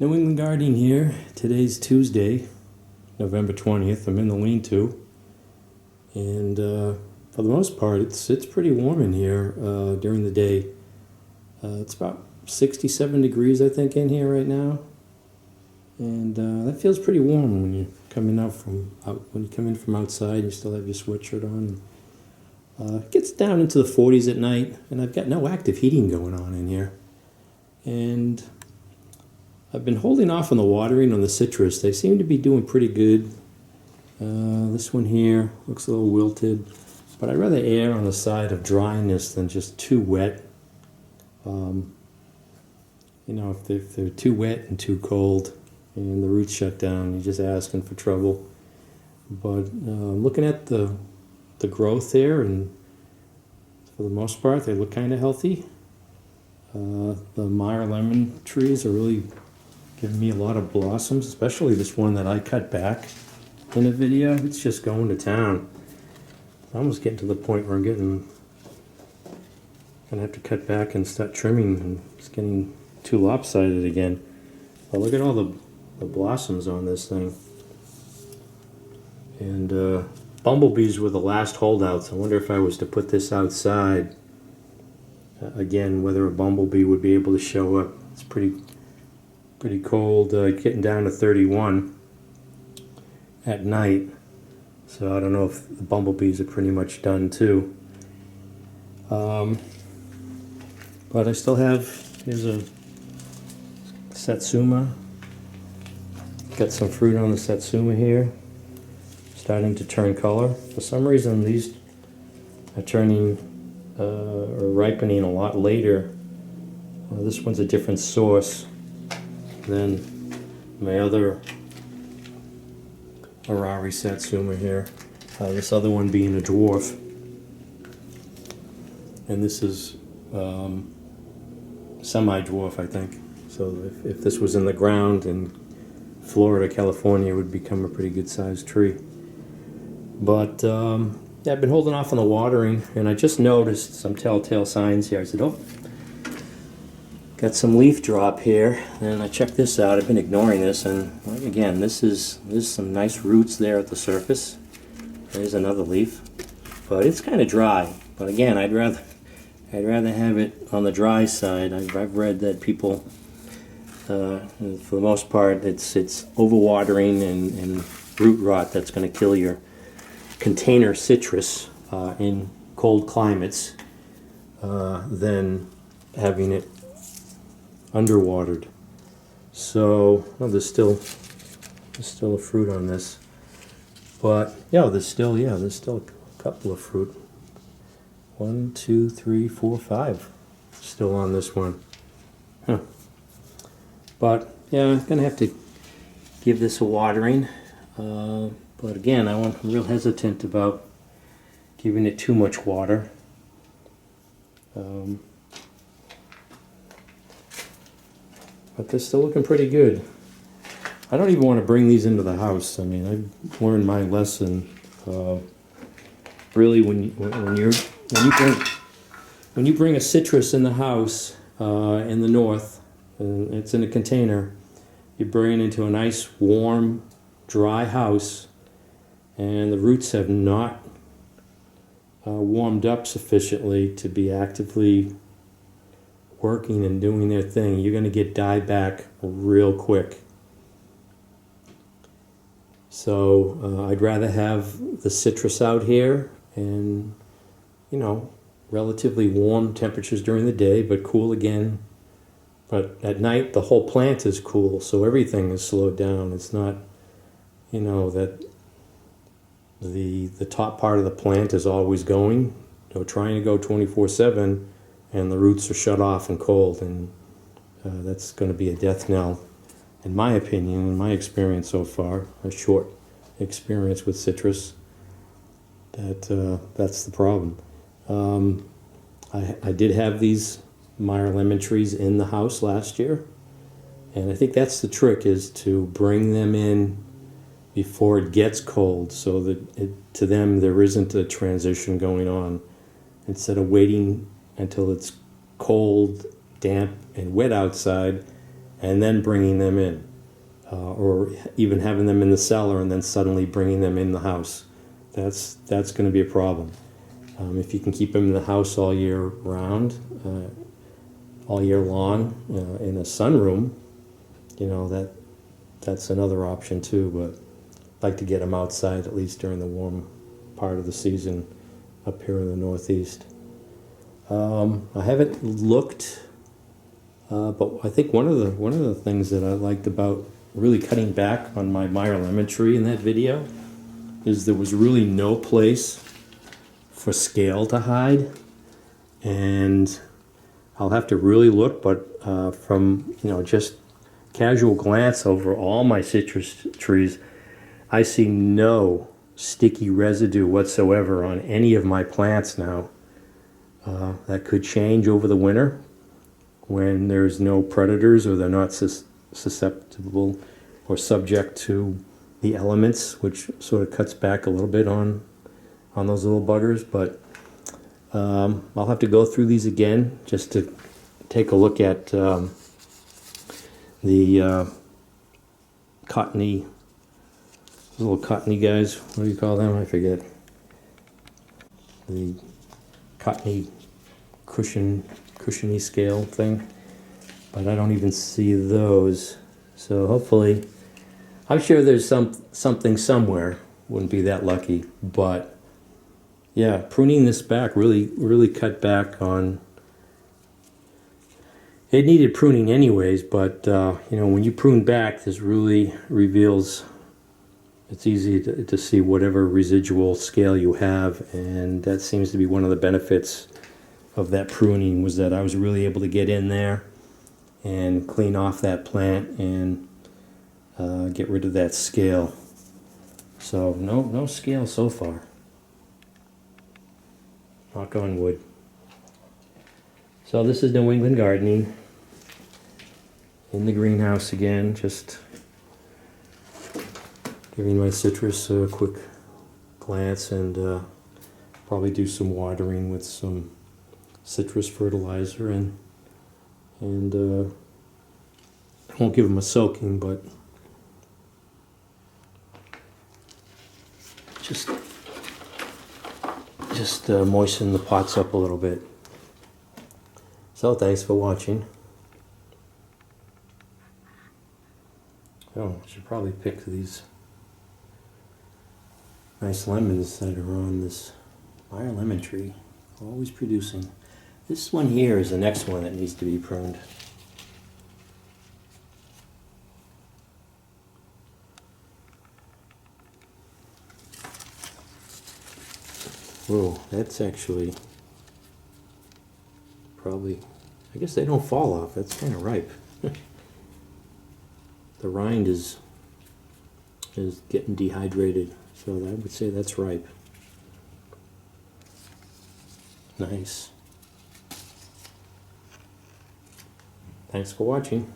New England Gardening here. Today's Tuesday, November 20th. I'm in the lean-to, and for the most part, it's pretty warm in here during the day. It's about 67 degrees, I think, in here right now, and that feels pretty warm when you come in from outside. You still have your sweatshirt on. It gets down into the 40s at night, and I've got no active heating going on in here, and I've been holding off on the watering on the citrus. They seem to be doing pretty good. This one here looks a little wilted, but I'd rather err on the side of dryness than just too wet. If they're too wet and too cold and the roots shut down, you're just asking for trouble. But looking at the growth there, and for the most part, they look kind of healthy. The Meyer lemon trees are really giving me a lot of blossoms, especially this one that I cut back in a video. It's just going to town. I'm almost getting to the point where I'm gonna have to cut back and start trimming, and it's getting too lopsided again. But look at all the blossoms on this thing. And bumblebees were the last holdouts. I wonder if I was to put this outside again, whether a bumblebee would be able to show up. It's pretty cold, getting down to 31 at night, so I don't know if the bumblebees are pretty much done too. But I still have, here's a satsuma. Got some fruit on the satsuma here, starting to turn color. For some reason these are turning or ripening a lot later. This one's a different source than my other Arari Satsuma here. This other one being a dwarf. And this is semi-dwarf, I think. So if this was in the ground in Florida, California, it would become a pretty good sized tree. But yeah, I've been holding off on the watering, and I just noticed some telltale signs here. I said, oh, got some leaf drop here, and I checked this out. I've been ignoring this, and again, there's some nice roots there at the surface. There's another leaf, but it's kind of dry. But again, I'd rather have it on the dry side. I've read that people, for the most part, it's overwatering and root rot that's going to kill your container citrus in cold climates than having it underwatered. So there's still a fruit on this, but yeah, there's still a couple of fruit. 1, 2, 3, 4, 5 still on this one. But yeah, I'm gonna have to give this a watering. But again, I'm real hesitant about giving it too much water. But they're still looking pretty good. I don't even want to bring these into the house. I mean, I've learned my lesson. Really, when you bring a citrus in the house in the north, and it's in a container, you bring it into a nice, warm, dry house, and the roots have not warmed up sufficiently to be actively working and doing their thing, you're going to get dieback real quick. So I'd rather have the citrus out here and, relatively warm temperatures during the day, but cool again. But at night, the whole plant is cool, so everything is slowed down. It's not, that the top part of the plant is always going, trying to go 24/7, and the roots are shut off and cold, and that's going to be a death knell, in my opinion, in my experience so far, a short experience with citrus. That's the problem. I did have these Meyer lemon trees in the house last year, and I think that's the trick, is to bring them in before it gets cold, so that to them there isn't a transition going on, instead of waiting until it's cold, damp, and wet outside, and then bringing them in, or even having them in the cellar and then suddenly bringing them in the house. That's going to be a problem. If you can keep them in the house all year round, all year long, in a sunroom, that's another option too. But I'd like to get them outside at least during the warm part of the season up here in the Northeast. I haven't looked, but I think one of the things that I liked about really cutting back on my Meyer lemon tree in that video is there was really no place for scale to hide, and I'll have to really look, but from just casual glance over all my citrus trees, I see no sticky residue whatsoever on any of my plants now. That could change over the winter when there's no predators or they're not susceptible or subject to the elements, which sort of cuts back a little bit on those little buggers. But I'll have to go through these again just to take a look at the cottony, those little cottony guys. What do you call them? I forget. The cottony cushiony scale thing, but I don't even see those. So hopefully, I'm sure there's something somewhere. Wouldn't be that lucky, but yeah, pruning this back really cut back on. It needed pruning anyways, but when you prune back, this really reveals. It's easy to see whatever residual scale you have, and that seems to be one of the benefits of that pruning, was that I was really able to get in there and clean off that plant and get rid of that scale. So no scale so far. Knock on wood. So this is New England gardening in the greenhouse again, just giving my citrus a quick glance, and probably do some watering with some citrus fertilizer, and I won't give them a soaking, but just moisten the pots up a little bit. So thanks for watching. Oh, I should probably pick these nice lemons that are on this Meyer lemon tree. Always producing. This one here is the next one that needs to be pruned. Whoa, that's actually probably, I guess they don't fall off. That's kind of ripe. The rind is getting dehydrated, so I would say that's ripe. Nice. Thanks for watching.